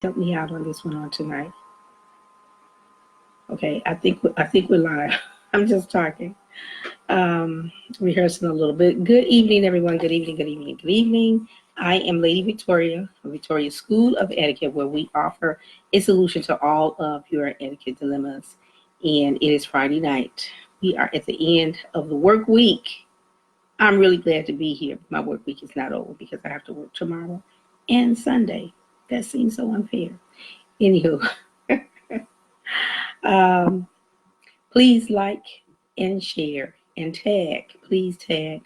Help me out on this one on tonight. Okay, I think we're live. I'm just talking, rehearsing a little bit. Good evening, everyone. Good evening. Good evening. Good evening. I am Lady Victoria from Victoria School of Etiquette, where we offer a solution to all of your etiquette dilemmas. And it is Friday night. We are at the end of the work week. I'm really glad to be here. My work week is not over because I have to work tomorrow and Sunday. That seems so unfair. Anywho, um, please like and share and tag. Please tag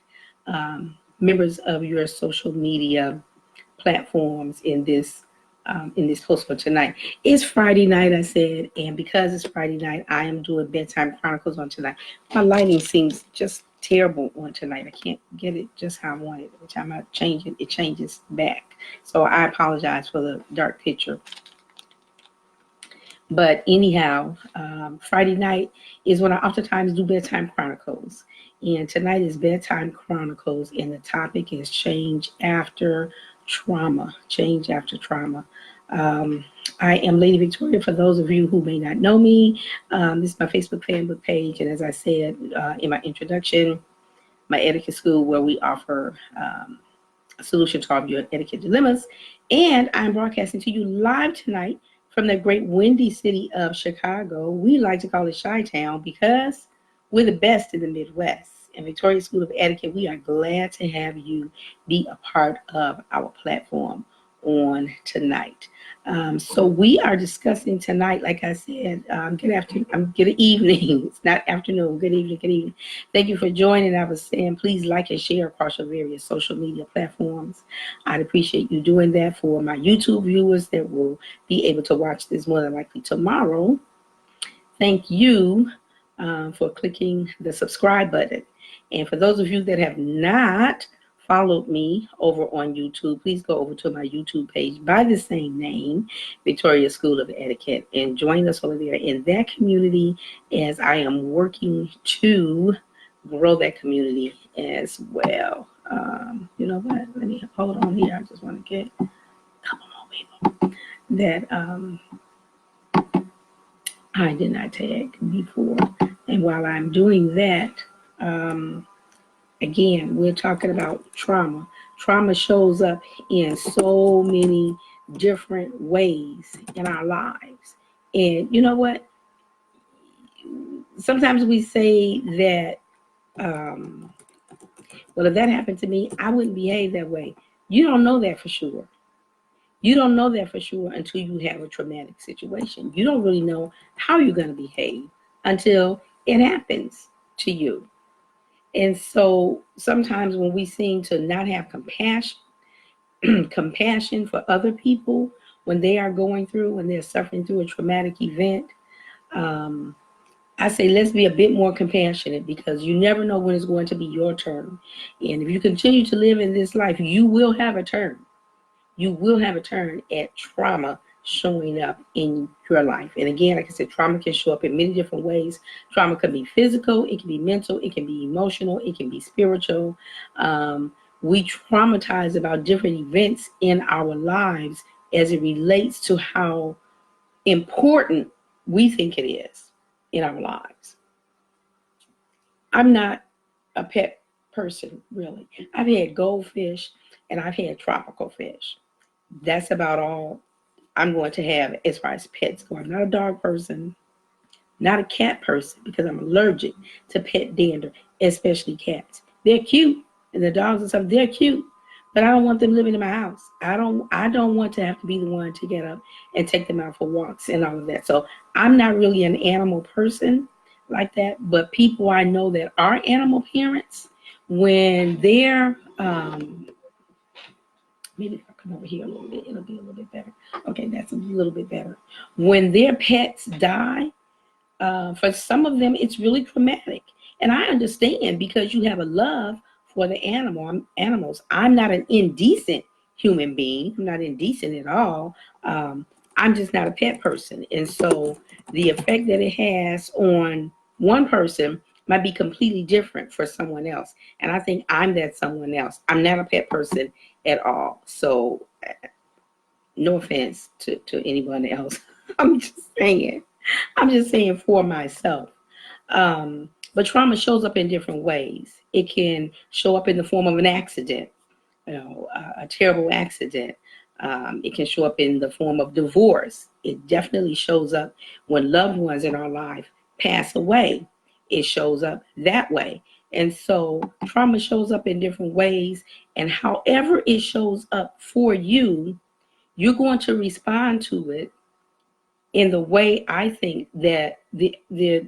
members of your social media platforms in this post for tonight. It's Friday night, I said, and because it's Friday night, I am doing bedtime chronicles on tonight. My lighting seems just terrible on tonight. I can't get it just how I want it. Every time I change it, it changes back. So I apologize for the dark picture. But anyhow, Friday night is when I oftentimes do bedtime chronicles. And tonight is bedtime chronicles, and the topic is change after trauma. Change after trauma. Um, I am Lady Victoria. For those of you who may not know me, this is my Facebook fanbook page. And as I said in my introduction, my etiquette school, where we offer a solution to all of your etiquette dilemmas. And I'm broadcasting to you live tonight from the great windy city of Chicago. We like to call it Chi-Town because we're the best in the Midwest. And Victoria School of Etiquette, we are glad to have you be a part of our platform on tonight. So we are discussing tonight, like I said, good evening. It's not afternoon. Good evening. Good evening. Thank you for joining. I was saying, please like and share across your various social media platforms. I'd appreciate you doing that. For my YouTube viewers that will be able to watch this more than likely tomorrow, thank you for clicking the subscribe button. And for those of you that have not followed me over on YouTube, please go over to my YouTube page by the same name, Victoria School of Etiquette, and join us over there in that community as I am working to grow that community as well. You know what? Let me hold on here. I just want to get a couple more people that I did not tag before. And while I'm doing that, again, we're talking about trauma. Trauma shows up in so many different ways in our lives. And you know what? Sometimes we say that, well, if that happened to me, I wouldn't behave that way. You don't know that for sure. You don't know that for sure until you have a traumatic situation. You don't really know how you're going to behave until it happens to you. And so sometimes when we seem to not have compassion, compassion for other people when they are going through, when they're suffering through a traumatic event, I say let's be a bit more compassionate because you never know when it's going to be your turn. And if you continue to live in this life, you will have a turn. You will have a turn at trauma showing up in your life. And again, like I said, trauma can show up in many different ways. Trauma can be physical, it can be mental, it can be emotional, it can be spiritual. We traumatize about different events in our lives as it relates to how important we think it is in our lives. I'm not a pet person, really. I've had goldfish and I've had tropical fish. That's about all I'm going to have as far as pets go. I'm not a dog person, not a cat person, because I'm allergic to pet dander, especially cats. They're cute, and the dogs and stuff, they're cute, but I don't want them living in my house. I don't want to have to be the one to get up and take them out for walks and all of that. So I'm not really an animal person like that, but people I know that are animal parents, when they're maybe if I come over here a little bit, it'll be a little bit better. Okay, that's a little bit better. When their pets die, for some of them, it's really traumatic. And I understand because you have a love for the animals. I'm not an indecent human being. I'm not indecent at all. I'm just not a pet person. And so the effect that it has on one person might be completely different for someone else. And I think I'm that someone else. I'm not a pet person at all. So No offense to anyone else. I'm just saying. I'm just saying for myself. But trauma shows up in different ways. It can show up in the form of an accident, a terrible accident. It can show up in the form of divorce. It definitely shows up when loved ones in our life pass away. It shows up that way. And so trauma shows up in different ways. And however it shows up for you, you're going to respond to it in the way I think that the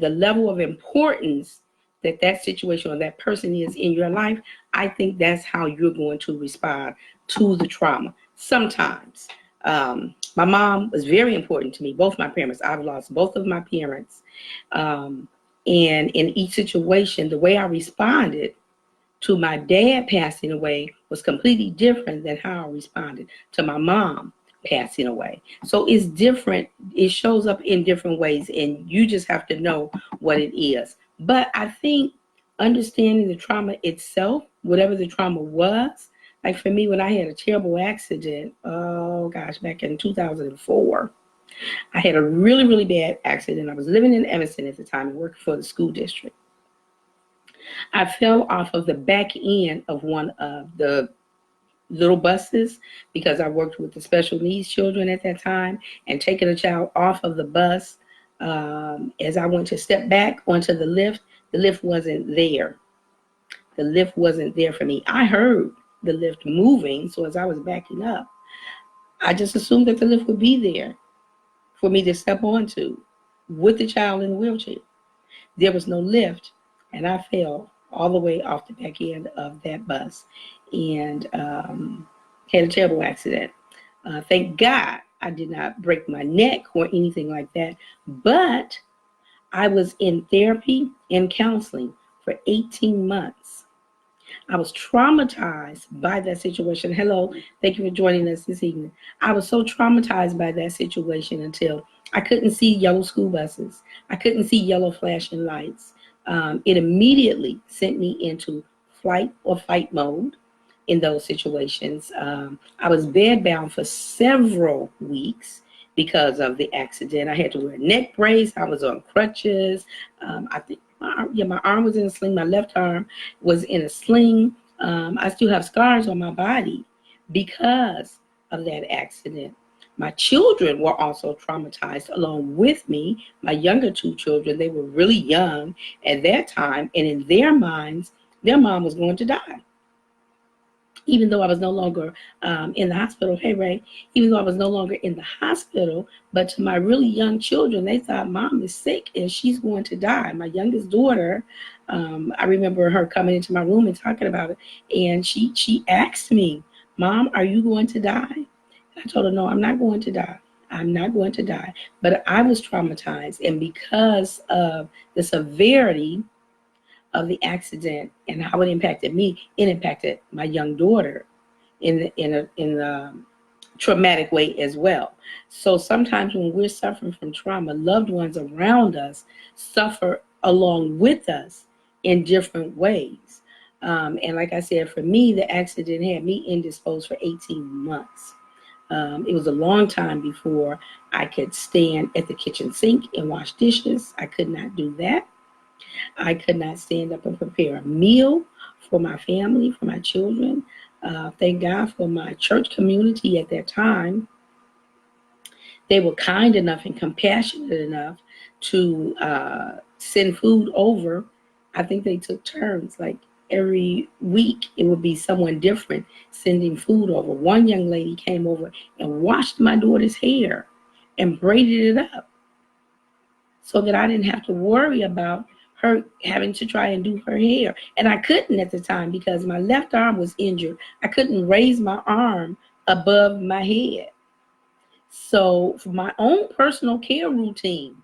level of importance that that situation or that person is in your life, I think that's how you're going to respond to the trauma. Sometimes, my mom was very important to me. Both my parents, I've lost both of my parents, and in each situation, the way I responded to my dad passing away was completely different than how I responded to my mom passing away. So it's different. It shows up in different ways, and you just have to know what it is. But I think understanding the trauma itself, whatever the trauma was, like for me, when I had a terrible accident, oh gosh, back in 2004, I had a really, really bad accident. I was living in Evanston at the time and working for the school district. I fell off of the back end of one of the little buses because I worked with the special needs children at that time, and taking a child off of the bus, as I went to step back onto the lift wasn't there. The lift wasn't there for me. I heard the lift moving, so as I was backing up, I just assumed that the lift would be there for me to step onto with the child in the wheelchair. There was no lift, and I fell all the way off the back end of that bus and had a terrible accident. Thank God I did not break my neck or anything like that, but I was in therapy and counseling for 18 months. I was traumatized by that situation. Hello, thank you for joining us this evening. I was so traumatized by that situation until I couldn't see yellow school buses. I couldn't see yellow flashing lights. It immediately sent me into flight or fight mode in those situations. I was bedbound for several weeks because of the accident. I had to wear a neck brace. I was on crutches. I think my arm was in a sling. My left arm was in a sling. I still have scars on my body because of that accident. My children were also traumatized along with me. My younger two children, they were really young at that time, and in their minds, their mom was going to die. Even though I was no longer in the hospital, hey Ray, even though I was no longer in the hospital, but to my really young children, they thought mom is sick and she's going to die. My youngest daughter, I remember her coming into my room and talking about it, and she asked me, Mom, are you going to die? I told her, no, I'm not going to die. I'm not going to die. But I was traumatized, and because of the severity of the accident and how it impacted me, it impacted my young daughter in a traumatic way as well. So sometimes when we're suffering from trauma, loved ones around us suffer along with us in different ways. And like I said, for me, the accident had me indisposed for 18 months. It was a long time before I could stand at the kitchen sink and wash dishes. I could not do that. I could not stand up and prepare a meal for my family, for my children. Thank God for my church community at that time. They were kind enough and compassionate enough to send food over. I think they took turns, like every week it would be someone different sending food over. One young lady came over and washed my daughter's hair and braided it up so that I didn't have to worry about her having to try and do her hair. And I couldn't at the time because my left arm was injured. I couldn't raise my arm above my head. So my own personal care routine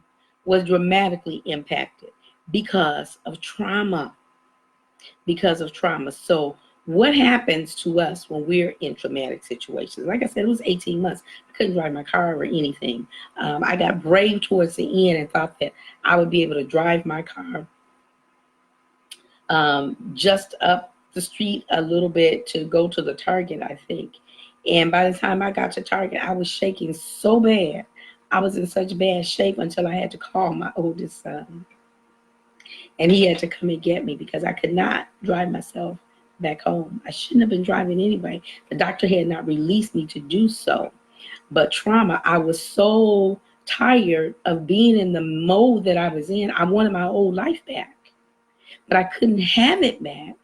was dramatically impacted because of trauma. So what happens to us when we're in traumatic situations? Like I said, it was 18 months. I couldn't drive my car or anything. I got brave towards the end and thought that I would be able to drive my car just up the street a little bit to go to the Target, I think. And by the time I got to Target, I was shaking so bad. I was in such bad shape until I had to call my oldest son. And he had to come and get me because I could not drive myself back home. I shouldn't have been driving anyway. The doctor had not released me to do so. But trauma, I was so tired of being in the mode that I was in. I wanted my old life back, but I couldn't have it back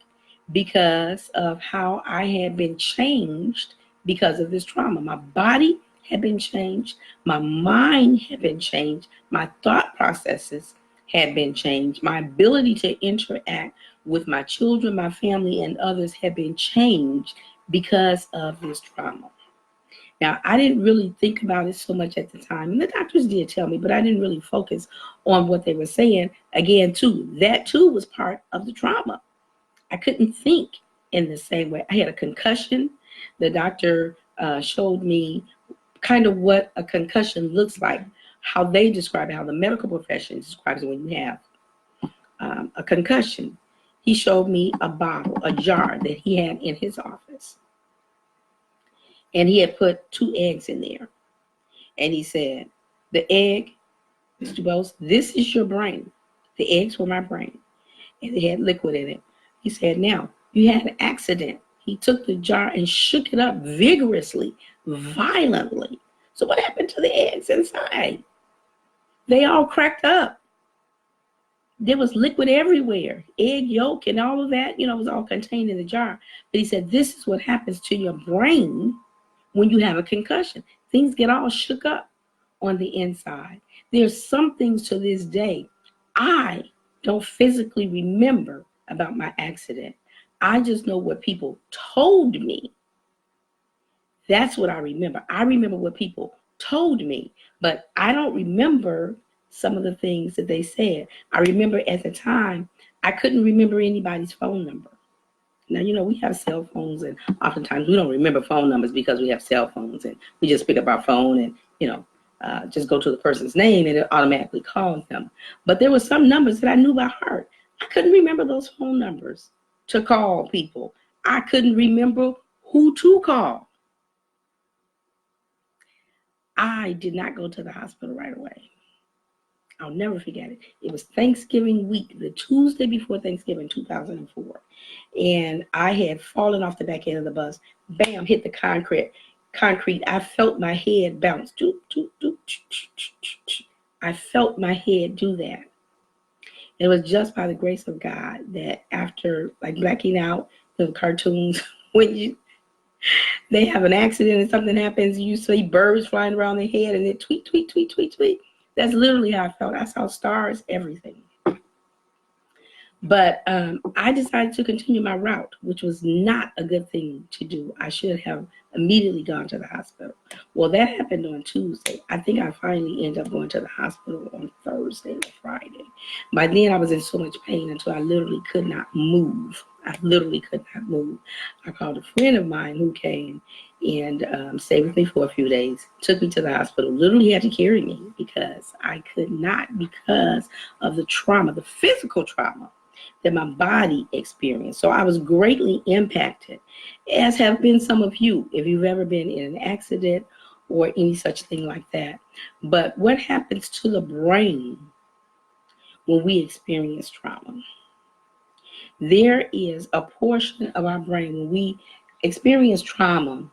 because of how I had been changed because of this trauma. My body had been changed. My mind had been changed. My thought processes had been changed. My ability to interact with my children, my family, and others had been changed because of this trauma. Now, I didn't really think about it so much at the time. And the doctors did tell me, but I didn't really focus on what they were saying. Again, too, that too was part of the trauma. I couldn't think in the same way. I had a concussion. The doctor showed me kind of what a concussion looks like, how they describe it, how the medical profession describes it when you have a concussion. He showed me a bottle, a jar that he had in his office. And he had put 2 eggs in there. And he said, the egg, Mr. Bose, this is your brain. The eggs were my brain. And they had liquid in it. He said, now, you had an accident. He took the jar and shook it up vigorously, violently. So what happened to the eggs inside? They all cracked up. There was liquid everywhere. Egg yolk and all of that, was all contained in the jar. But he said, this is what happens to your brain when you have a concussion. Things get all shook up on the inside. There's some things to this day I don't physically remember about my accident. I just know what people told me. That's what I remember. I remember what people told me, but I don't remember some of the things that they said. I remember at the time, I couldn't remember anybody's phone number. Now, we have cell phones, and oftentimes we don't remember phone numbers because we have cell phones, and we just pick up our phone and, just go to the person's name and it automatically calls them. But there were some numbers that I knew by heart. I couldn't remember those phone numbers to call people. I couldn't remember who to call. I did not go to the hospital right away. I'll never forget it. It was Thanksgiving week, the Tuesday before Thanksgiving, 2004. And I had fallen off the back end of the bus. Bam, hit the concrete. I felt my head bounce. I felt my head do that. It was just by the grace of God that after blacking out the cartoons, when they have an accident and something happens, you see birds flying around their head and it tweet, tweet, tweet, tweet, tweet. That's literally how I felt. I saw stars, everything. But I decided to continue my route, which was not a good thing to do. I should have immediately gone to the hospital. Well, that happened on Tuesday. I think I finally ended up going to the hospital on Thursday or Friday. By then, I was in so much pain until I literally could not move. I called a friend of mine who came and stayed with me for a few days, took me to the hospital, literally had to carry me because I could not, because of the trauma, the physical trauma that my body experienced. So I was greatly impacted, as have been some of you, if you've ever been in an accident or any such thing like that. But what happens to the brain when we experience trauma? There is a portion of our brain when we experience trauma,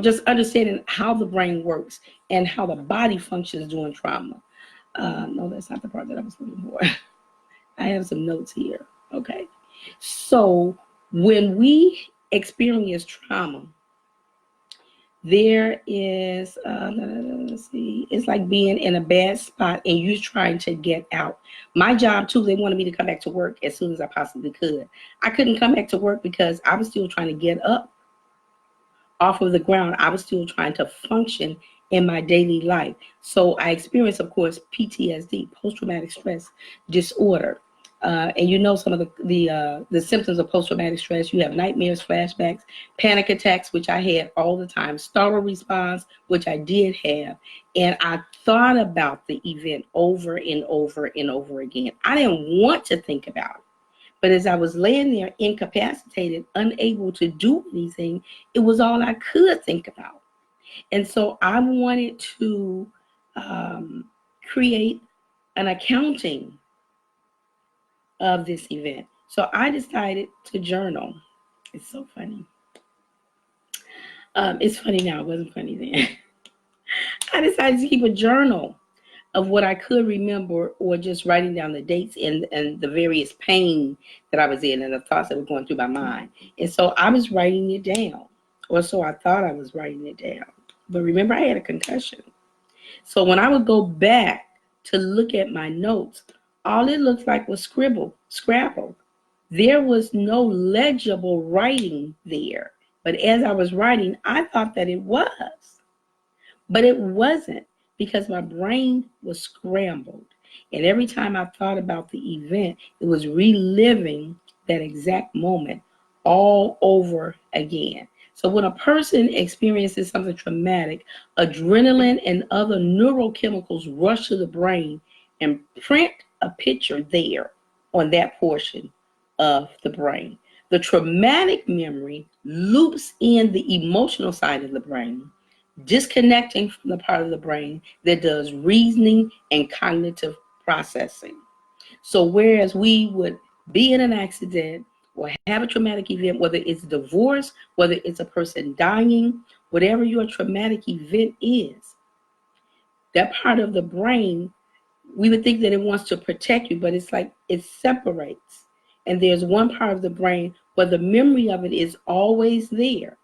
just understanding how the brain works and how the body functions during trauma. No, that's not the part that I was looking for. I have some notes here. Okay. So when we experience trauma, there is, let's see, it's like being in a bad spot and you trying to get out. My job too, they wanted me to come back to work as soon as I possibly could. I couldn't come back to work because I was still trying to get up off of the ground. I was still trying to function in my daily life. So I experienced, of course, PTSD, post-traumatic stress disorder. And some of the symptoms of post-traumatic stress. You have nightmares, flashbacks, panic attacks, which I had all the time, startle response, which I did have. And I thought about the event over and over and over again. I didn't want to think about it, But as I was laying there incapacitated, unable to do anything, it was all I could think about. And so I wanted to create an accounting of this event. So I decided to journal. It's so funny. It's funny now. It wasn't funny then. I decided to keep a journal of what I could remember, or just writing down the dates and the various pain that I was in and the thoughts that were going through my mind. And so I was writing it down, or so I thought I was writing it down. But remember, I had a concussion. So when I would go back to look at my notes, all it looked like was scrabble. There was no legible writing there. But as I was writing, I thought that it was. But it wasn't, because my brain was scrambled. And every time I thought about the event, it was reliving that exact moment all over again. So when a person experiences something traumatic, adrenaline and other neurochemicals rush to the brain and print a picture there on that portion of the brain. The traumatic memory loops in the emotional side of the brain, disconnecting from the part of the brain that does reasoning and cognitive processing. So whereas we would be in an accident or have a traumatic event, whether it's divorce, whether it's a person dying, whatever your traumatic event is, that part of the brain, we would think that it wants to protect you, but it's like it separates. And there's one part of the brain where the memory of it is always there.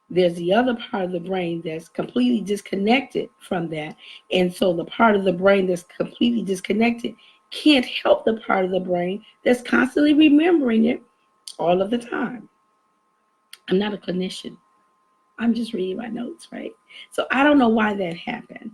There's the other part of the brain that's completely disconnected from that. And so the part of the brain that's completely disconnected can't help the part of the brain that's constantly remembering it all of the time. I'm not a clinician. I'm just reading my notes, right? So I don't know why that happened,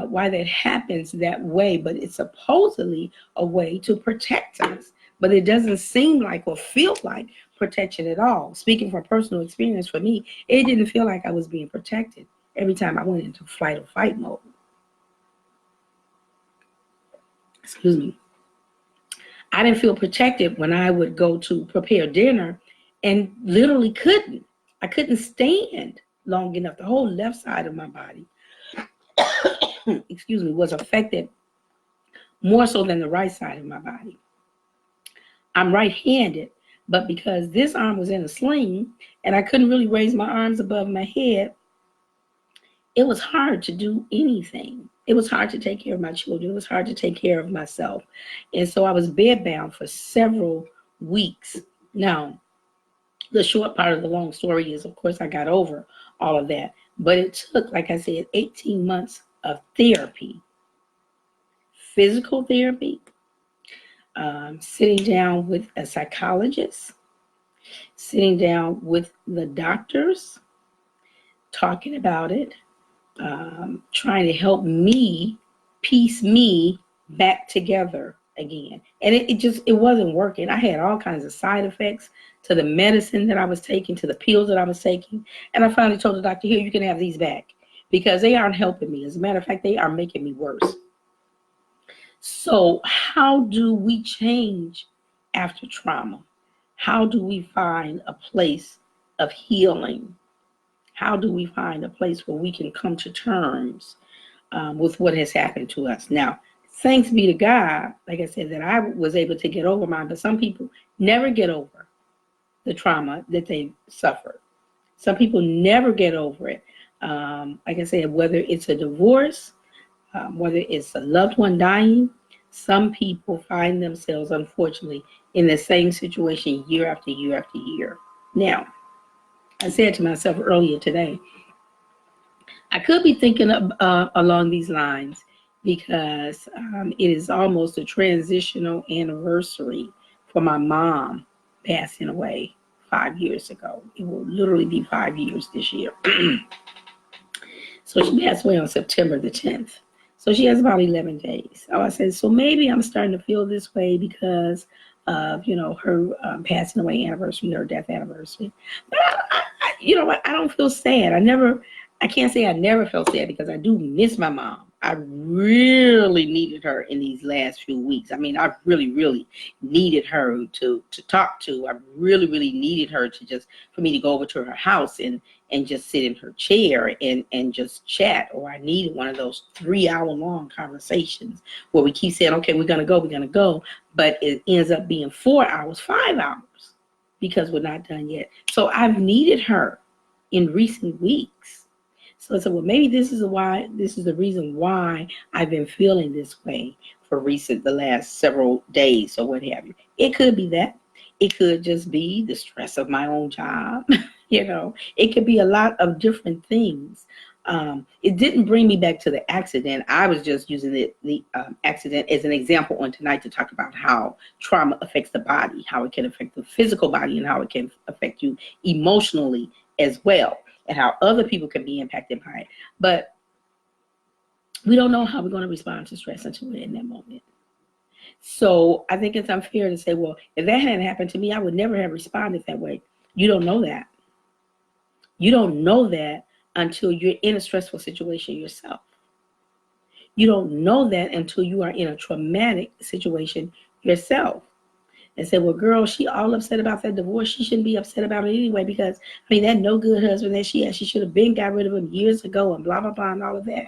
why that happens that way, but it's supposedly a way to protect us. But it doesn't seem like or feel like protection at all. Speaking from personal experience, for me, it didn't feel like I was being protected every time I went into flight or fight mode. Excuse me. I didn't feel protected when I would go to prepare dinner and literally couldn't. I couldn't stand long enough. The whole left side of my body, excuse me, was affected more so than the right side of my body. I'm right-handed, but because this arm was in a sling and I couldn't really raise my arms above my head, it was hard to do anything. It was hard to take care of my children. It was hard to take care of myself. And so I was bedbound for several weeks. Now, the short part of the long story is, of course, I got over all of that. But it took, like I said, 18 months of therapy, physical therapy, sitting down with a psychologist, sitting down with the doctors, talking about it, trying to help me piece me back together again. And it wasn't working. I had all kinds of side effects to the medicine that I was taking, to the pills that I was taking. And I finally told the doctor, here, you can have these back, because they aren't helping me. As a matter of fact, they are making me worse. So how do we change after trauma? How do we find a place of healing? How do we find a place where we can come to terms with what has happened to us? Now, thanks be to God, like I said, that I was able to get over mine, but some people never get over the trauma that they suffered. Some people never get over it. Like I said, whether it's a divorce, whether it's a loved one dying, some people find themselves, unfortunately, in the same situation year after year after year. Now, I said to myself earlier today, I could be thinking along these lines, because it is almost a transitional anniversary for my mom passing away 5 years ago. It will literally be 5 years this year. So she passed away on September the 10th. So she has about 11 days. So I said, so maybe I'm starting to feel this way because of, her passing away anniversary, her death anniversary. But I you know what? I don't feel sad. I can't say I never felt sad, because I do miss my mom. I really needed her in these last few weeks. I mean, I really, really needed her to talk to. I really, really needed her to just, for me to go over to her house and just sit in her chair and just chat. Or I needed one of those 3-hour long conversations where we keep saying, okay, we're going to go. But it ends up being 4 hours, 5 hours, because we're not done yet. So I've needed her in recent weeks. So I said, well, maybe this is the reason why I've been feeling this way for the last several days or what have you. It could be that. It could just be the stress of my own job. It could be a lot of different things. It didn't bring me back to the accident. I was just using the accident as an example on tonight to talk about how trauma affects the body, how it can affect the physical body, and how it can affect you emotionally as well, and how other people can be impacted by it. But we don't know how we're going to respond to stress until we're in that moment. So I think it's unfair to say, well, if that hadn't happened to me, I would never have responded that way. You don't know that. You don't know that until you're in a stressful situation yourself. You don't know that until you are in a traumatic situation yourself. And say, well, girl, she all upset about that divorce. She shouldn't be upset about it anyway, because, that no good husband that she had, she should have been got rid of him years ago and blah, blah, blah, and all of that.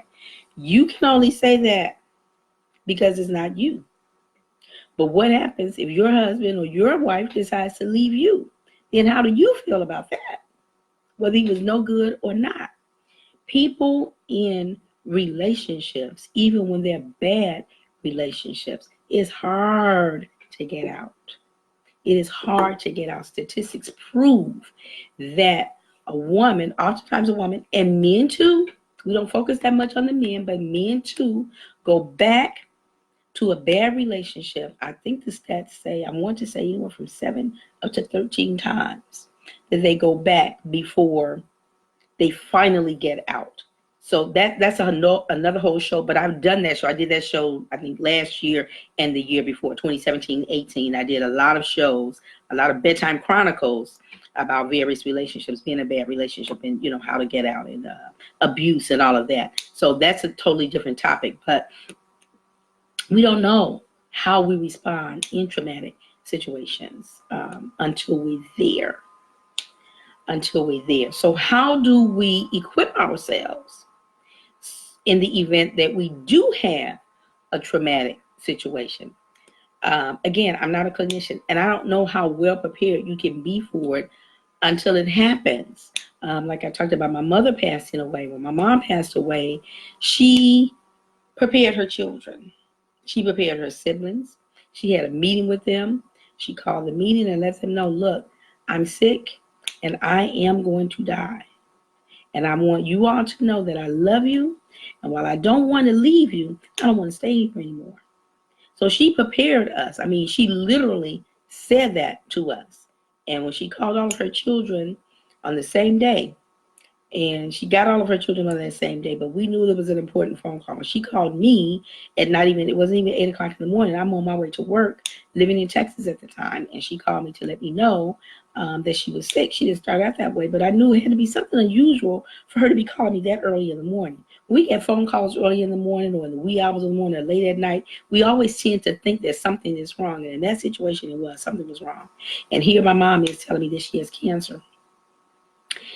You can only say that because it's not you. But what happens if your husband or your wife decides to leave you? Then how do you feel about that? Whether he was no good or not. People in relationships, even when they're bad relationships, it's hard to get out. It is hard to get out. Statistics prove that oftentimes a woman, and men too, we don't focus that much on the men, but men too go back to a bad relationship. I think the stats say, I want to say anywhere from 7 up to 13 times that they go back before they finally get out. So that's another whole show, but I've done that show. I did that show, I think, last year and the year before, 2017-18. I did a lot of shows, a lot of bedtime chronicles about various relationships, being in a bad relationship, and, how to get out, and abuse and all of that. So that's a totally different topic, but we don't know how we respond in traumatic situations until we're there. So how do we equip ourselves in the event that we do have a traumatic situation? Again, I'm not a clinician, and I don't know how well prepared you can be for it until it happens. Like I talked about my mother passing away. When my mom passed away, she prepared her children. She prepared her siblings. She had a meeting with them. She called the meeting and let them know, look, I'm sick and I am going to die. And I want you all to know that I love you. And while I don't want to leave you, I don't want to stay here anymore. So she prepared us. She literally said that to us. And when she called all of her children on the same day, and she got all of her children on that same day, but we knew there was an important phone call. She called me at it wasn't even 8 o'clock in the morning. I'm on my way to work, living in Texas at the time. And she called me to let me know that she was sick. She didn't start out that way, but I knew it had to be something unusual for her to be calling me that early in the morning. When we get phone calls early in the morning or in the wee hours of the morning or late at night, we always tend to think that something is wrong. And in that situation, something was wrong. And here my mom is telling me that she has cancer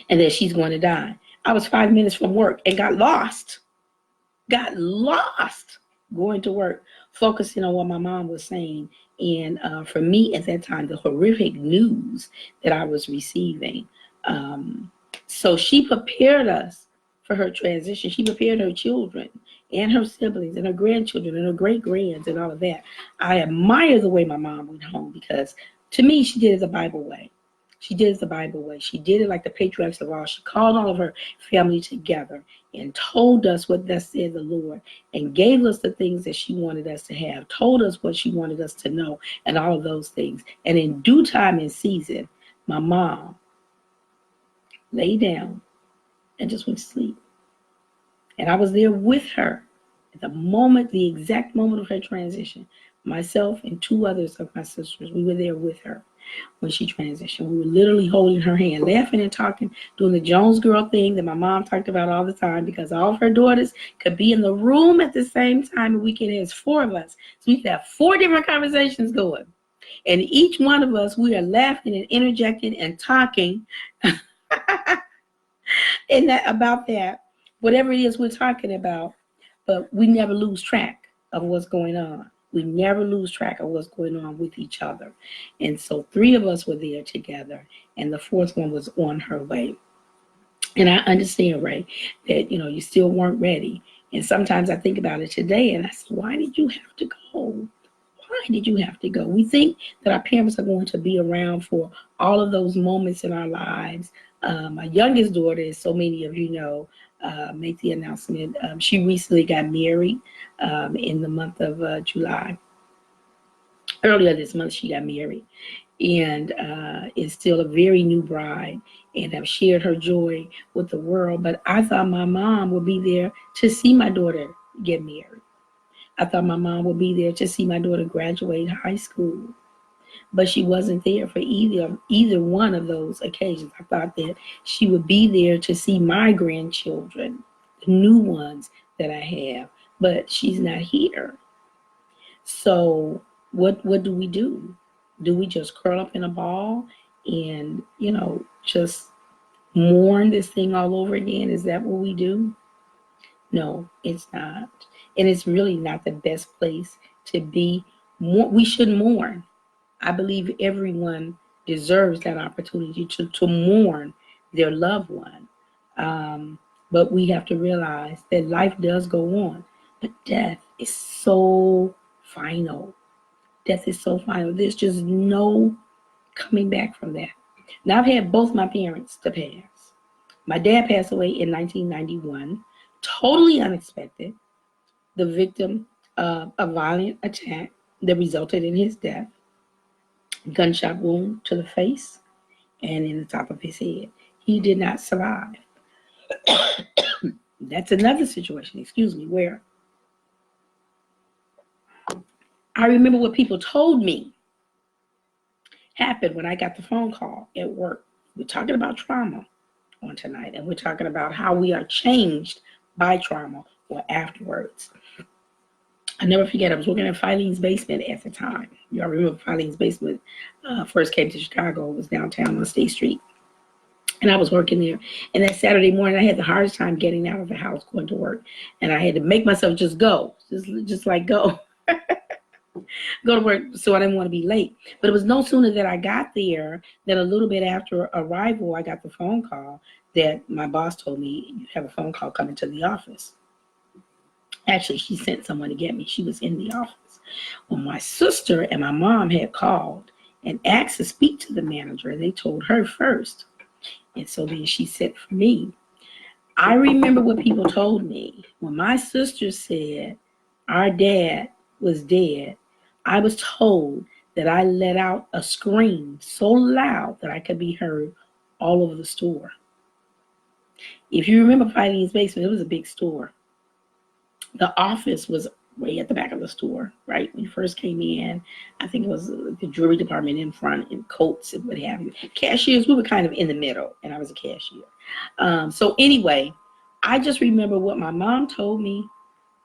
and that she's going to die. I was 5 minutes from work and got lost going to work, focusing on what my mom was saying. And for me at that time, the horrific news that I was receiving. So she prepared us for her transition. She prepared her children and her siblings and her grandchildren and her great-grands and all of that. I admire the way my mom went home, because to me, she did it the Bible way. She did it the Bible way. She did it like the patriarchs of all. She called all of her family together and told us what thus said the Lord, and gave us the things that she wanted us to have, told us what she wanted us to know, and all of those things. And in due time and season, my mom lay down and just went to sleep. And I was there with her at the exact moment of her transition. Myself and 2 others of my sisters, we were there with her. when she transitioned. We were literally holding her hand, laughing and talking, doing the Jones girl thing that my mom talked about all the time, because all of her daughters could be in the room at the same time, and we could have 4 of us. So we could have 4 different conversations going. And each one of us, we are laughing and interjecting and talking and about that, whatever it is we're talking about, but we never lose track of what's going on. We never lose track of what's going on with each other. And so 3 of us were there together, and the 4th one was on her way. And I understand, Ray, that, you still weren't ready. And sometimes I think about it today, and I say, why did you have to go? Why did you have to go? We think that our parents are going to be around for all of those moments in our lives. My youngest daughter, as so many of you know, make the announcement. She recently got married in the month of July. Earlier this month, she got married, and is still a very new bride, and have shared her joy with the world. But I thought my mom would be there to see my daughter get married. I thought my mom would be there to see my daughter graduate high school. But she wasn't there for either one of those occasions. I thought that she would be there to see my grandchildren, the new ones that I have, but she's not here. So what do we do? Do we just curl up in a ball and, just mourn this thing all over again? Is that what we do? No, it's not. And it's really not the best place to be. We should mourn. I believe everyone deserves that opportunity to mourn their loved one. But we have to realize that life does go on. But death is so final. Death is so final. There's just no coming back from that. Now, I've had both my parents to pass. My dad passed away in 1991, totally unexpected, the victim of a violent attack that resulted in his death. Gunshot wound to the face and in the top of his head. He did not survive. That's another situation, where I remember what people told me happened when I got the phone call at work. We're talking about trauma on tonight, and we're talking about how we are changed by trauma or afterwards. I never forget, I was working in Filene's basement at the time. Y'all remember Filene's basement first came to Chicago. It was downtown on State Street. And I was working there. And that Saturday morning, I had the hardest time getting out of the house, going to work. And I had to make myself just go, just like go. Go to work, so I didn't want to be late. But it was no sooner that I got there than a little bit after arrival, I got the phone call that my boss told me, you have a phone call coming to the office. Actually, she sent someone to get me. She was in the office. Well, my sister and my mom had called and asked to speak to the manager. They told her first. And so then she sent for me. I remember what people told me. When my sister said our dad was dead, I was told that I let out a scream so loud that I could be heard all over the store. If you remember Filene's basement, it was a big store. The office was way at the back of the store, right? When you first came in, I think it was the jewelry department in front and coats and what have you. Cashiers, we were kind of in the middle, and I was a cashier. So anyway, I just remember what my mom told me,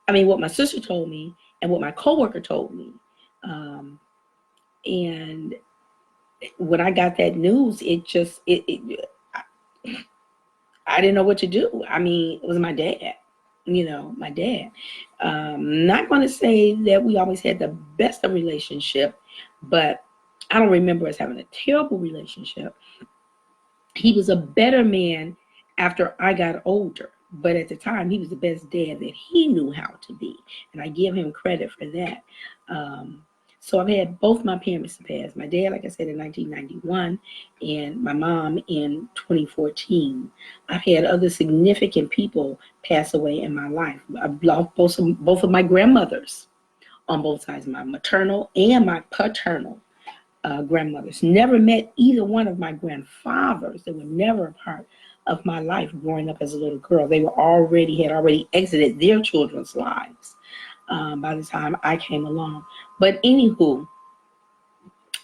what my sister told me, and what my coworker told me. And when I got that news, I didn't know what to do. It was my dad. My dad. Not going to say that we always had the best of relationship, but I don't remember us having a terrible relationship. He was a better man after I got older, but at the time he was the best dad that he knew how to be, and I give him credit for that. So I've had both my parents to pass. My dad, like I said, in 1991, and my mom in 2014. I've had other significant people pass away in my life. I've lost both of my grandmothers on both sides, my maternal and my paternal grandmothers. Never met either one of my grandfathers. They were never a part of my life growing up as a little girl. They had already exited their children's lives by the time I came along. But anywho,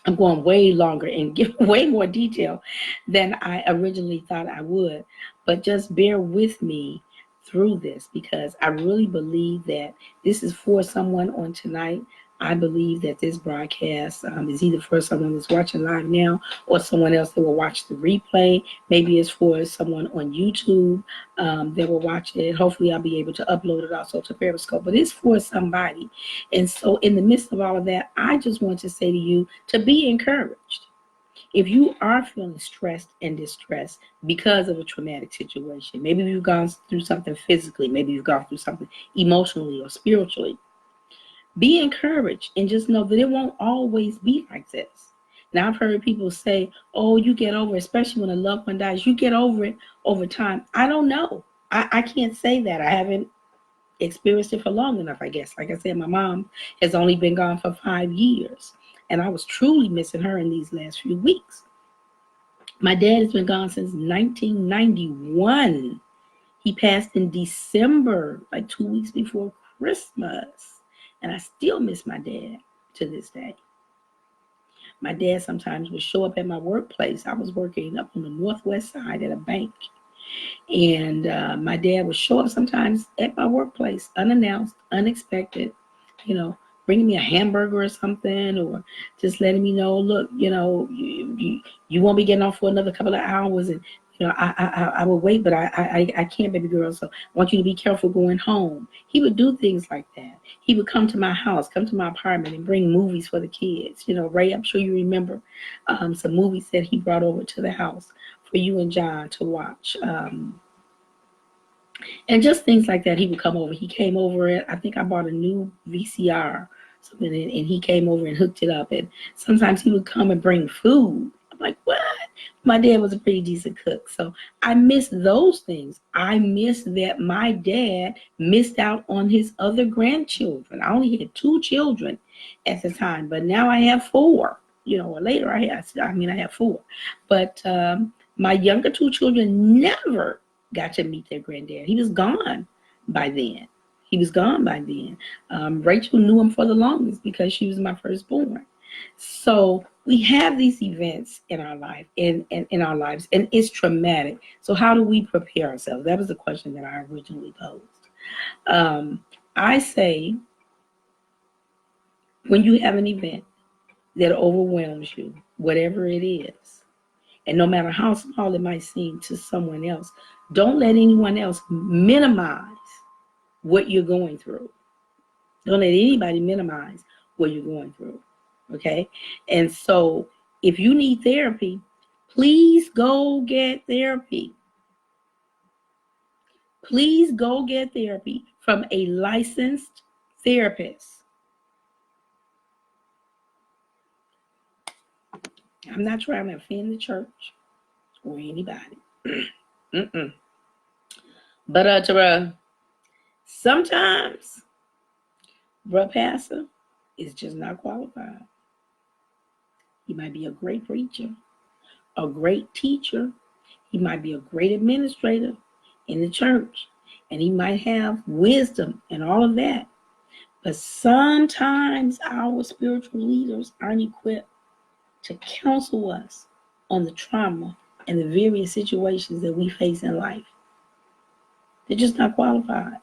I'm going way longer and give way more detail than I originally thought I would. But just bear with me through this because I really believe that this is for someone on tonight. I believe that this broadcast is either for someone that's watching live now or someone else that will watch the replay. Maybe it's for someone on YouTube that will watch it. Hopefully, I'll be able to upload it also to Periscope. But it's for somebody. And so, in the midst of all of that, I just want to say to you to be encouraged. If you are feeling stressed and distressed because of a traumatic situation, maybe you've gone through something physically, maybe you've gone through something emotionally or spiritually, be encouraged and just know that it won't always be like this. Now, I've heard people say, oh, you get over it, especially when a loved one dies, you get over it over time. I don't know. I can't say that. I haven't experienced it for long enough, I guess. Like I said, my mom has only been gone for 5 years, and I was truly missing her in these last few weeks. My dad has been gone since 1991. He passed in December, like 2 weeks before Christmas. And I still miss my dad to this day. My dad sometimes would show up at my workplace. I was working up on the northwest side at a bank. And my dad would show up sometimes at my workplace, unannounced, unexpected, bringing me a hamburger or something, or just letting me know, look, you won't be getting off for another couple of hours. And, I will wait, but I can't, baby girl. So I want you to be careful going home. He would do things like that. He would come to my house, come to my apartment and bring movies for the kids. Ray, I'm sure you remember some movies that he brought over to the house for you and John to watch. And just things like that. He would come over. He came over. I think I bought a new VCR, something, and he came over and hooked it up. And sometimes he would come and bring food. I'm like, what? My dad was a pretty decent cook. So I miss those things. I miss that my dad missed out on his other grandchildren. I only had 2 children at the time, but now I have 4. Or later I have 4. But my younger 2 children never got to meet their granddad. He was gone by then. Rachel knew him for the longest because she was my firstborn. So we have these events in our life, in our lives, and it's traumatic. So how do we prepare ourselves? That was the question that I originally posed. I say, when you have an event that overwhelms you, whatever it is, and no matter how small it might seem to someone else, don't let anyone else minimize what you're going through. Don't let anybody minimize what you're going through. Okay? And so if you need therapy, please go get therapy. Please go get therapy from a licensed therapist. I'm not trying to offend the church or anybody. But sometimes, pastor is just not qualified. He might be a great preacher, a great teacher. He might be a great administrator in the church, and he might have wisdom and all of that. But sometimes our spiritual leaders aren't equipped to counsel us on the trauma and the various situations that we face in life. They're just not qualified.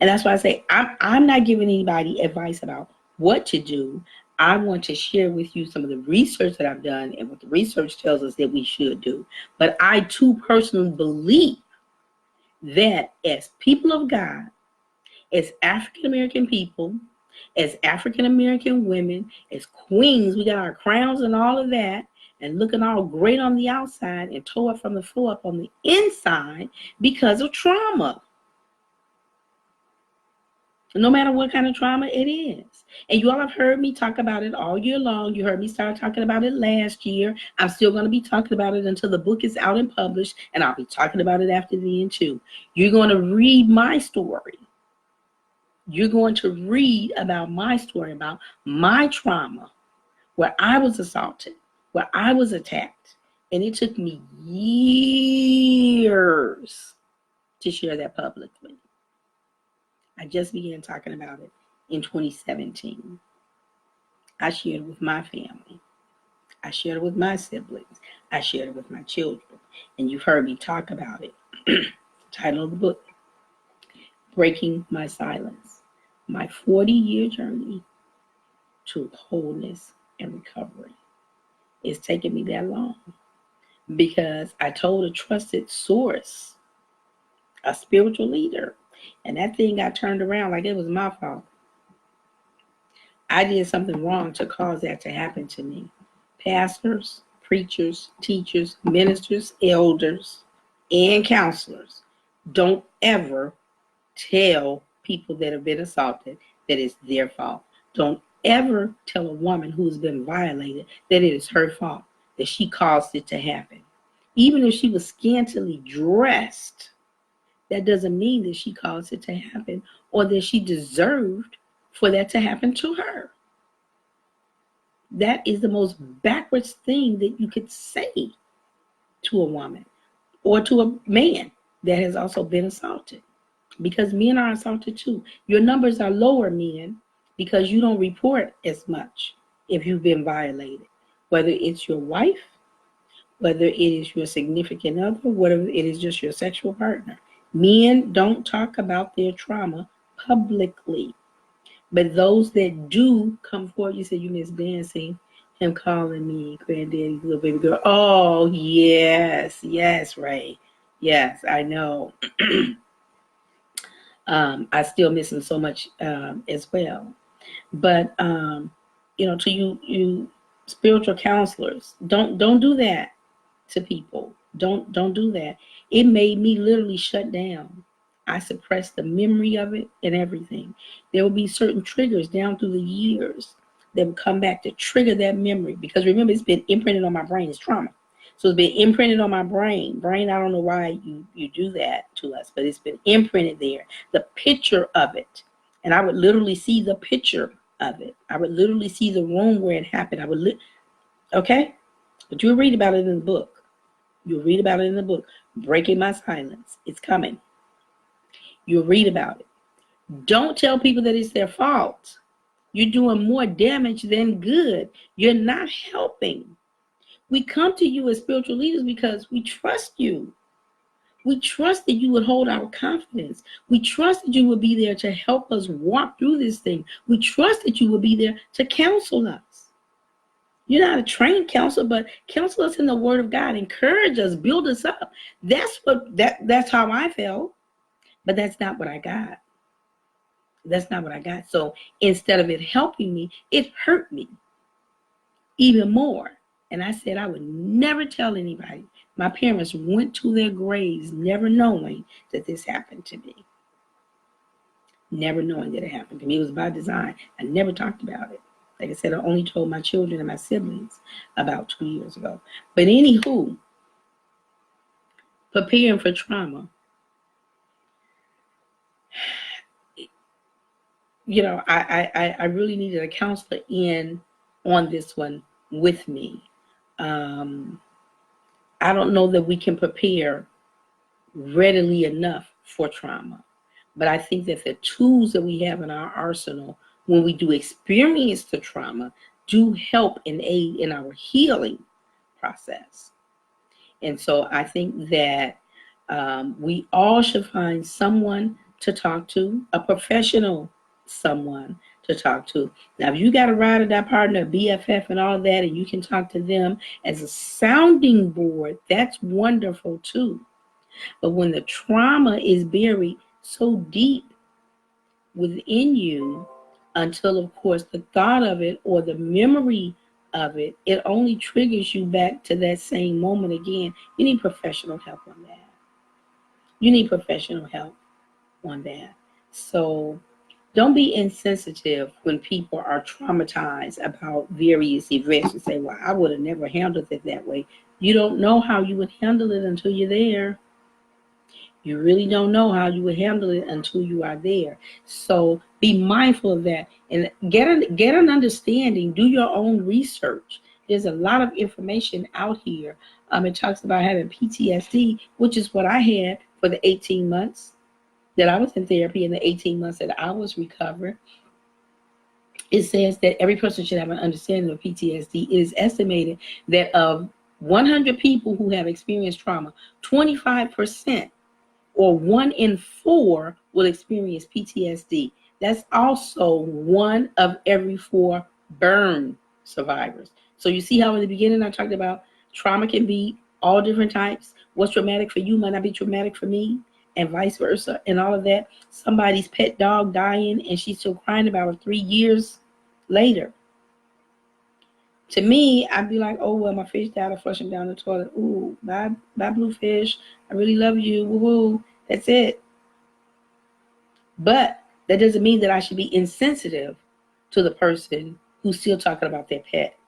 And that's why I say I'm not giving anybody advice about what to do. I want to share with you some of the research that I've done and what the research tells us that we should do. But I too personally believe that as people of God, as African American people, as African American women, as queens, we got our crowns and all of that, and looking all great on the outside and tore up from the floor up on the inside because of trauma. No matter what kind of trauma it is. And you all have heard me talk about it all year long. You heard me start talking about it last year. I'm still going to be talking about it until the book is out and published, and I'll be talking about it after the end too. You're going to read my story. You're going to read about my story, about my trauma, where I was assaulted, where I was attacked. And it took me years to share that publicly. I just began talking about it in 2017. I shared it with my family. I shared it with my siblings. I shared it with my children. And you've heard me talk about it. Title of the book, Breaking My Silence. My 40-year journey to wholeness and recovery. It's taken me that long because I told a trusted source, a spiritual leader, and that thing got turned around like it was my fault. I did something wrong to cause that to happen to me. Pastors, preachers, teachers, ministers, elders, and counselors, don't ever tell people that have been assaulted that it's their fault. Don't ever tell a woman who's been violated that it is her fault, that she caused it to happen. Even if she was scantily dressed, that doesn't mean that she caused it to happen or that she deserved for that to happen to her. That is the most backwards thing that you could say to a woman or to a man that has also been assaulted. Because men are assaulted too. Your numbers are lower, men, because you don't report as much if you've been violated. Whether it's your wife, whether it is your significant other, whether it is just your sexual partner. Men don't talk about their trauma publicly. But those that do come forward, you said you miss dancing, him calling me granddaddy's little baby girl. Oh, yes, Ray. Yes, I know. I still miss him so much as well. But to you spiritual counselors, don't do that to people. Don't do that. It made me literally shut down. I suppressed the memory of it and everything. There will be certain triggers down through the years that will come back to trigger that memory. Because remember, it's been imprinted on my brain. It's trauma. So it's been imprinted on my brain. Brain, I don't know why you do that to us, but it's been imprinted there. The picture of it. And I would literally see the picture of it. I would literally see the room where it happened. Okay? But you'll read about it in the book. You'll read about it in the book. Breaking My Silence. It's coming. You'll read about it. Don't tell people that it's their fault. You're doing more damage than good. You're not helping. We come to you as spiritual leaders because we trust you. We trust that you would hold our confidence. We trust that you would be there to help us walk through this thing. We trust that you would be there to counsel us. You're not a trained counselor, but counsel us in the Word of God. Encourage us, build us up. That's how I felt, but that's not what I got. That's not what I got. So instead of it helping me, it hurt me even more. And I said I would never tell anybody. My parents went to their graves never knowing that this happened to me. Never knowing that it happened to me. It was by design. I never talked about it. Like I said, I only told my children and my siblings about 2 years ago. But anywho, preparing for trauma. I really needed a counselor in on this one with me. I don't know that we can prepare readily enough for trauma. But I think that the tools that we have in our arsenal when we do experience the trauma do help and aid in our healing process. And so I think that we all should find someone to talk to, a professional someone to talk to. Now, if you got a ride or die partner, a BFF and all that, and you can talk to them as a sounding board, that's wonderful too. But when the trauma is buried so deep within you, until, of course, the thought of it or the memory of it, it only triggers you back to that same moment again. You need professional help on that. You need professional help on that. So don't be insensitive when people are traumatized about various events and say, well, I would have never handled it that way. You don't know how you would handle it until you're there. You really don't know how you would handle it until you are there. So be mindful of that and get an understanding. Do your own research. There's a lot of information out here. It talks about having PTSD, which is what I had for the 18 months that I was in therapy and the 18 months that I was recovering. it says that every person should have an understanding of PTSD. It is estimated that of 100 people who have experienced trauma, 25% or 1 in 4 will experience PTSD. That's also 1 of every 4 burn survivors. So you see how in the beginning I talked about trauma can be all different types. What's traumatic for you might not be traumatic for me, and vice versa, and all of that. Somebody's pet dog dying and she's still crying about it 3 years later. To me, I'd be like, oh, well, my fish died. I flush him down the toilet. Ooh, bye, bye, blue fish. I really love you. Woo-hoo. That's it. But that doesn't mean that I should be insensitive to the person who's still talking about their pet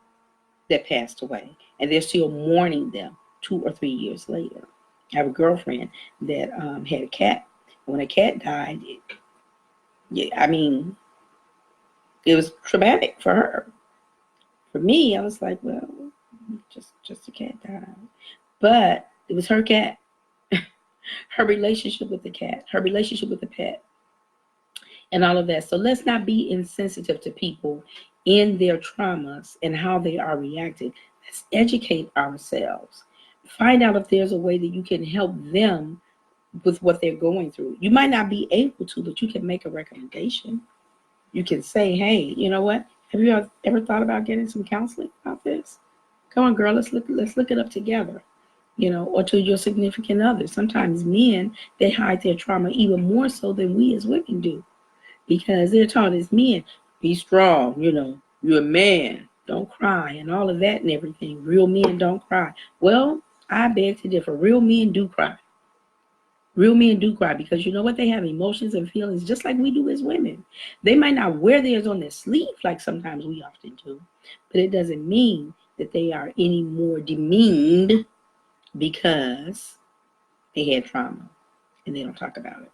that passed away, and they're still mourning them 2 or 3 years later. I have a girlfriend that had a cat. When a cat died, it was traumatic for her. For me, I was like, well, just a cat died. But it was her cat, her relationship with the cat, her relationship with the pet, and all of that. So let's not be insensitive to people in their traumas and how they are reacting. Let's educate ourselves. Find out if there's a way that you can help them with what they're going through. You might not be able to, but you can make a recommendation. You can say, hey, you know what? Have you ever thought about getting some counseling about this? Come on, girl, let's look it up together. Or to your significant other. Sometimes men, they hide their trauma even more so than we as women do, because they're taught as men, be strong, you're a man, don't cry, and all of that and everything. Real men don't cry. Well, I beg to differ. Real men do cry. Real men do cry because you know what? They have emotions and feelings just like we do as women. They might not wear theirs on their sleeve like sometimes we often do, but it doesn't mean that they are any more demeaned because they had trauma and they don't talk about it.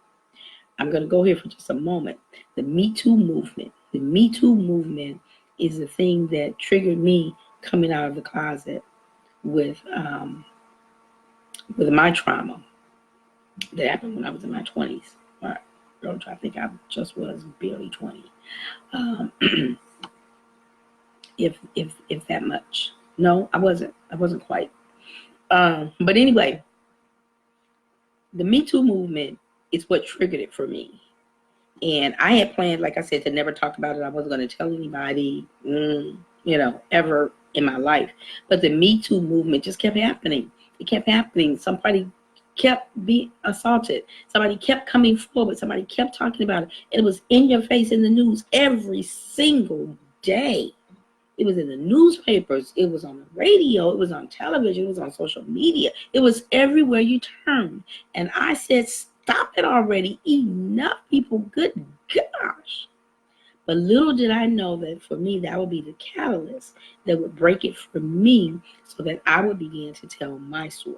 I'm going to go here for just a moment. The Me Too movement. The Me Too movement is the thing that triggered me coming out of the closet with my trauma that happened when I was in my 20s. All right, girl, I think I just was barely 20. If that much. No, I wasn't. I wasn't quite. But anyway, the Me Too movement is what triggered it for me. And I had planned, like I said, to never talk about it. I wasn't going to tell anybody, ever in my life. But the Me Too movement just kept happening. It kept happening. Somebody kept being assaulted. Somebody kept coming forward. Somebody kept talking about it. It was in your face in the news every single day. It was in the newspapers. It was on the radio. It was on television. It was on social media. It was everywhere you turned. And I said, stop it already. Enough, people. Good gosh. But little did I know that for me, that would be the catalyst that would break it for me so that I would begin to tell my story.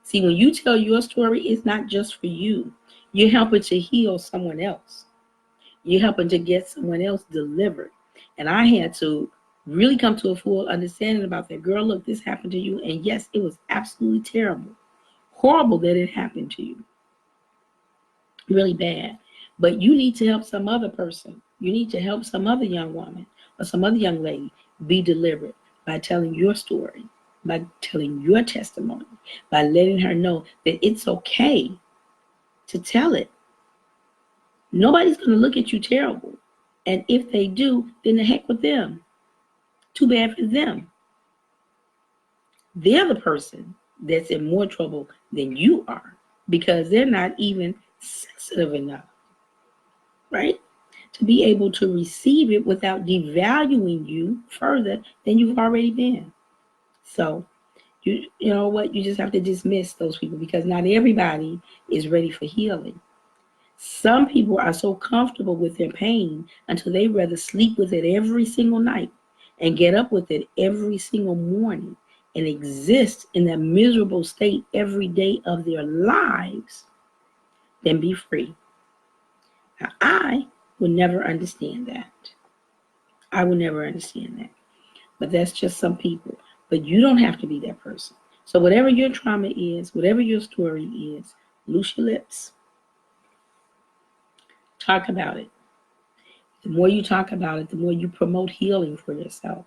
See, when you tell your story, it's not just for you. You're helping to heal someone else. You're helping to get someone else delivered. And I had to really come to a full understanding about that. Girl, look, this happened to you. And yes, it was absolutely terrible. Horrible that it happened to you. Really bad. But you need to help some other person. You need to help some other young woman or some other young lady be delivered by telling your story, by telling your testimony, by letting her know that it's okay to tell it. Nobody's going to look at you terrible. And if they do, then the heck with them. Too bad for them. They're the person that's in more trouble than you are because they're not even sensitive enough, right, to be able to receive it without devaluing you further than you've already been. So, you know what? You just have to dismiss those people because not everybody is ready for healing. Some people are so comfortable with their pain until they rather sleep with it every single night and get up with it every single morning and exist in that miserable state every day of their lives than be free. Now, I will never understand that. I will never understand that. But that's just some people. But you don't have to be that person. So whatever your trauma is, whatever your story is, loose your lips. Talk about it. The more you talk about it, the more you promote healing for yourself.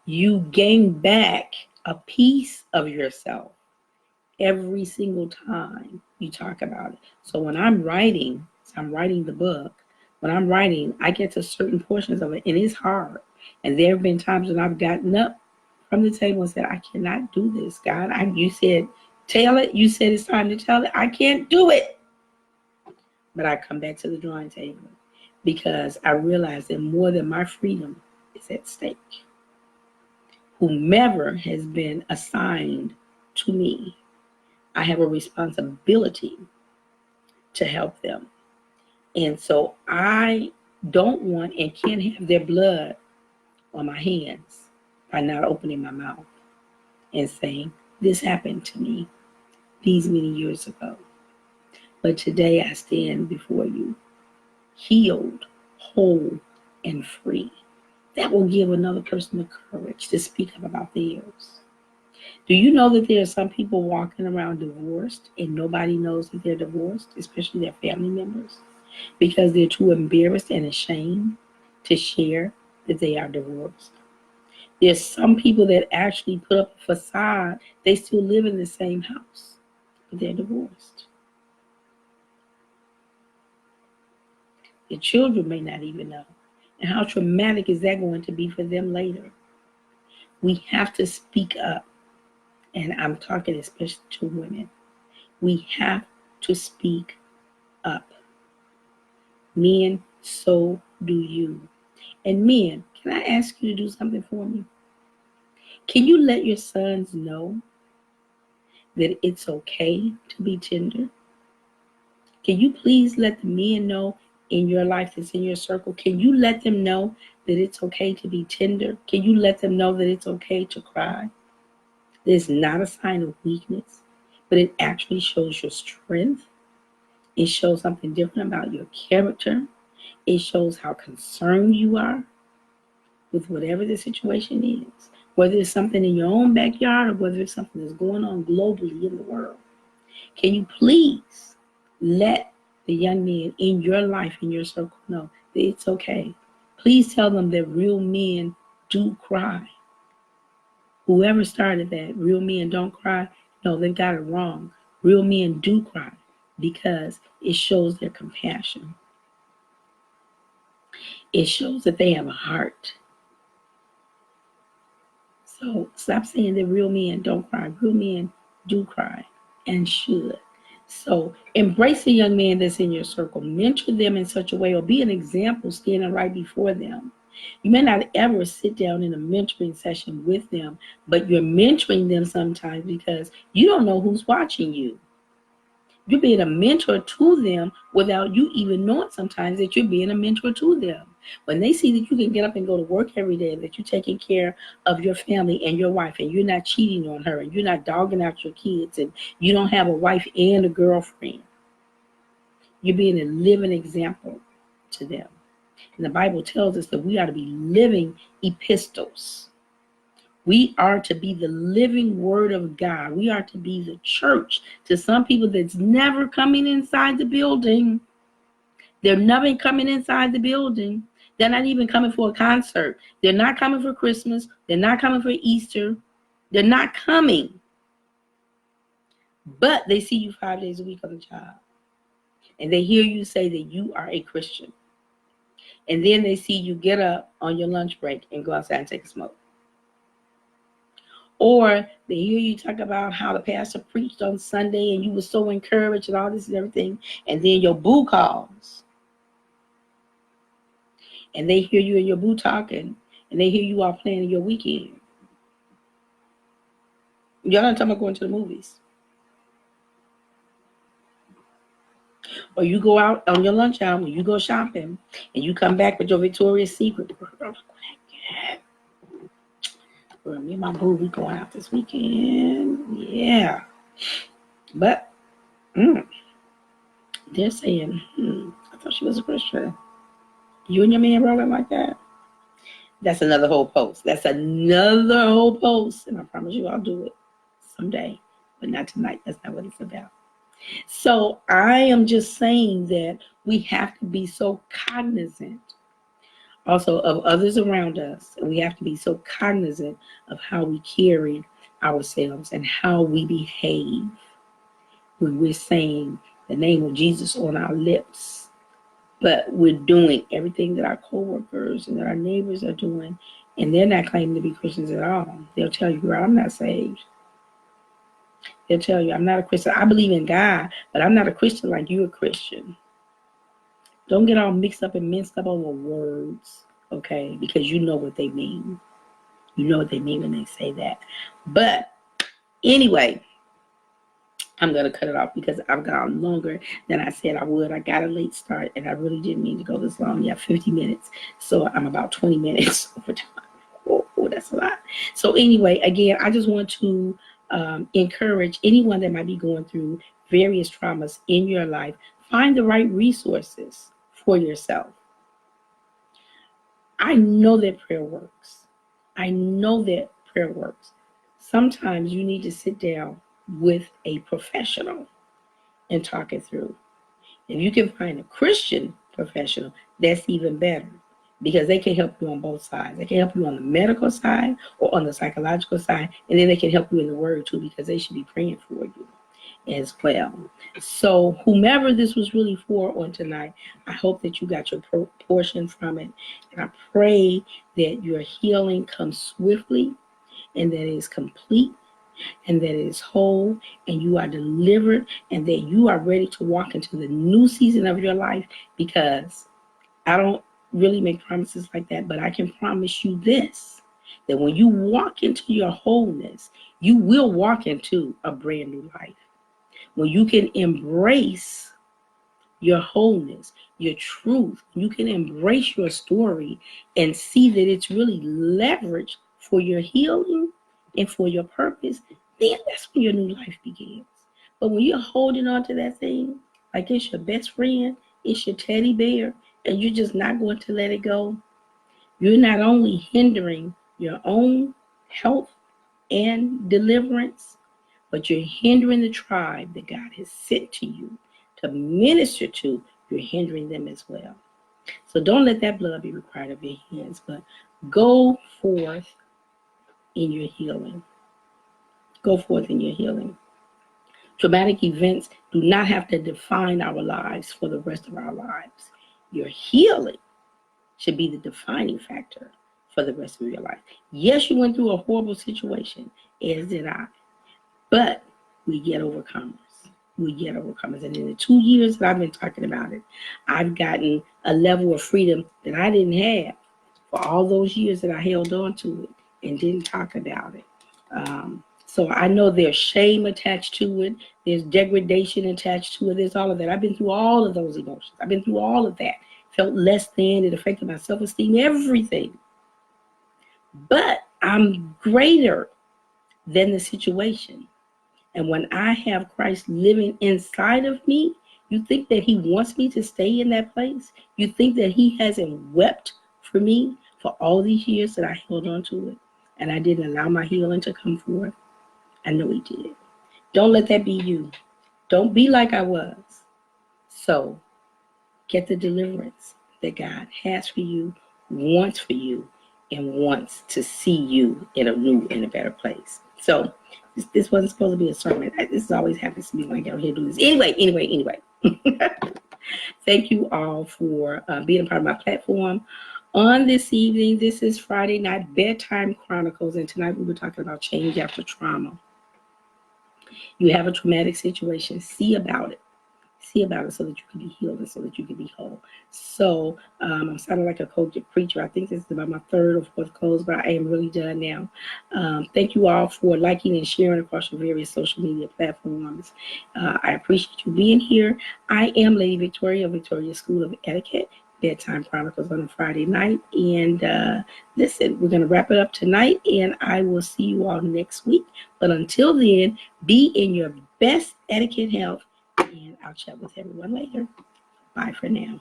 You gain back a piece of yourself every single time you talk about it. So when I'm writing, the book, when I'm writing, I get to certain portions of it, and it's hard. And there have been times when I've gotten up from the table and said, I cannot do this, God. You said, tell it. You said it's time to tell it. I can't do it. But I come back to the drawing table because I realize that more than my freedom is at stake. Whomever has been assigned to me, I have a responsibility to help them. And so I don't want and can't have their blood on my hands by not opening my mouth and saying, this happened to me these many years ago. But today I stand before you, healed, whole, and free. That will give another person the courage to speak up about theirs. Do you know that there are some people walking around divorced and nobody knows that they're divorced, especially their family members, because they're too embarrassed and ashamed to share that they are divorced? There's some people that actually put up a facade. They still live in the same house, but they're divorced. Their children may not even know. And how traumatic is that going to be for them later? We have to speak up. And I'm talking especially to women. We have to speak up. Men, so do you. And men, can I ask you to do something for me? Can you let your sons know that it's okay to be tender? Can you please let the men know in your life that's in your circle? Can you let them know that it's okay to be tender? Can you let them know that it's okay to cry? It's not a sign of weakness, but it actually shows your strength. It shows something different about your character. It shows how concerned you are with whatever the situation is, whether it's something in your own backyard or whether it's something that's going on globally in the world. Can you please let the young men in your life, in your circle, know that it's okay? Please tell them that real men do cry. Whoever started that, real men don't cry, no, they got it wrong. Real men do cry because it shows their compassion. It shows that they have a heart. So stop saying that real men don't cry. Real men do cry and should. So embrace the young man that's in your circle. Mentor them in such a way, or be an example standing right before them. You may not ever sit down in a mentoring session with them, but you're mentoring them sometimes because you don't know who's watching you. You're being a mentor to them without you even knowing sometimes that you're being a mentor to them. When they see that you can get up and go to work every day, that you're taking care of your family and your wife, and you're not cheating on her, and you're not dogging out your kids, and you don't have a wife and a girlfriend, you're being a living example to them. And the Bible tells us that we are to be living epistles. We are to be the living word of God. We are to be the church to some people that's never coming inside the building. They're never coming inside the building. They're not even coming for a concert. They're not coming for Christmas. They're not coming for Easter. They're not coming. But they see you 5 days a week on the job. And they hear you say that you are a Christian. And then they see you get up on your lunch break and go outside and take a smoke. Or they hear you talk about how the pastor preached on Sunday and you were so encouraged and all this and everything. And then your boo calls. And they hear you and your boo talking. And they hear you all planning your weekend. Y'all not talking about going to the movies. Or you go out on your lunch hour, you go shopping, and you come back with your Victoria's Secret. Well, me and my boo, we going out this weekend. Yeah. But they're saying, I thought she was a Christian. You and your man rolling like that? That's another whole post. That's another whole post. And I promise you I'll do it someday. But not tonight. That's not what it's about. So I am just saying that we have to be so cognizant also of others around us. And we have to be so cognizant of how we carry ourselves and how we behave when we're saying the name of Jesus on our lips, but we're doing everything that our coworkers and that our neighbors are doing, and they're not claiming to be Christians at all. They'll tell you, girl, I'm not saved. They'll tell you, I'm not a Christian. I believe in God, but I'm not a Christian like you're a Christian. Don't get all mixed up and minced up over words, okay? Because you know what they mean. You know what they mean when they say that. But anyway, I'm going to cut it off because I've gone longer than I said I would. I got a late start, and I really didn't mean to go this long. Yeah, 50 minutes. So I'm about 20 minutes over time. Oh, that's a lot. So anyway, again, I just want to encourage anyone that might be going through various traumas in your life, find the right resources for yourself. I know that prayer works. I know that prayer works. Sometimes you need to sit down with a professional and talk it through. If you can find a Christian professional, that's even better because they can help you on both sides. They can help you on the medical side or on the psychological side, and then they can help you in the word too because they should be praying for you as well. So whomever this was really for on tonight, I hope that you got your portion from it. And I pray that your healing comes swiftly and that it is complete and that it is whole and you are delivered and that you are ready to walk into the new season of your life, because I don't really make promises like that, but I can promise you this, that when you walk into your wholeness, you will walk into a brand new life. When you can embrace your wholeness, your truth, you can embrace your story and see that it's really leverage for your healing and for your purpose, then that's when your new life begins. But when you're holding on to that thing, like it's your best friend, it's your teddy bear, and you're just not going to let it go, you're not only hindering your own health and deliverance, but you're hindering the tribe that God has sent to you to minister to. You're hindering them as well. So don't let that blood be required of your hands, but go forth in your healing. Go forth in your healing. Traumatic events do not have to define our lives for the rest of our lives. Your healing should be the defining factor for the rest of your life. Yes, you went through a horrible situation, as did I. But we get overcomers. We get overcomers. And in the 2 years that I've been talking about it, I've gotten a level of freedom that I didn't have for all those years that I held on to it and didn't talk about it. So I know there's shame attached to it. There's degradation attached to it. There's all of that. I've been through all of those emotions. I've been through all of that. Felt less than. It affected my self-esteem, everything. But I'm greater than the situation. And when I have Christ living inside of me, you think that he wants me to stay in that place? You think that he hasn't wept for me for all these years that I held on to it and I didn't allow my healing to come forth? I know he did. Don't let that be you. Don't be like I was. So get the deliverance that God has for you, wants for you, and wants to see you in a new and a better place. So this wasn't supposed to be a sermon. This always happens to me when I get on here to do this. Anyway. Thank you all for being a part of my platform. On this evening, this is Friday Night Bedtime Chronicles, and tonight we were talking about change after trauma. You have a traumatic situation, see about it. See about it so that you can be healed and so that you can be whole. So I'm sounding like a coach and preacher. I think this is about my third or fourth close, but I am really done now. Thank you all for liking and sharing across your various social media platforms. I appreciate you being here. I am Lady Victoria of Victoria School of Etiquette, Bedtime Chronicles on a Friday night. And listen, we're going to wrap it up tonight, and I will see you all next week. But until then, be in your best etiquette health. And I'll chat with everyone later. Bye for now.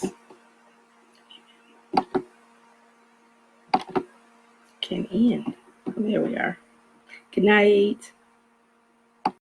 this can end. There we are. Good night.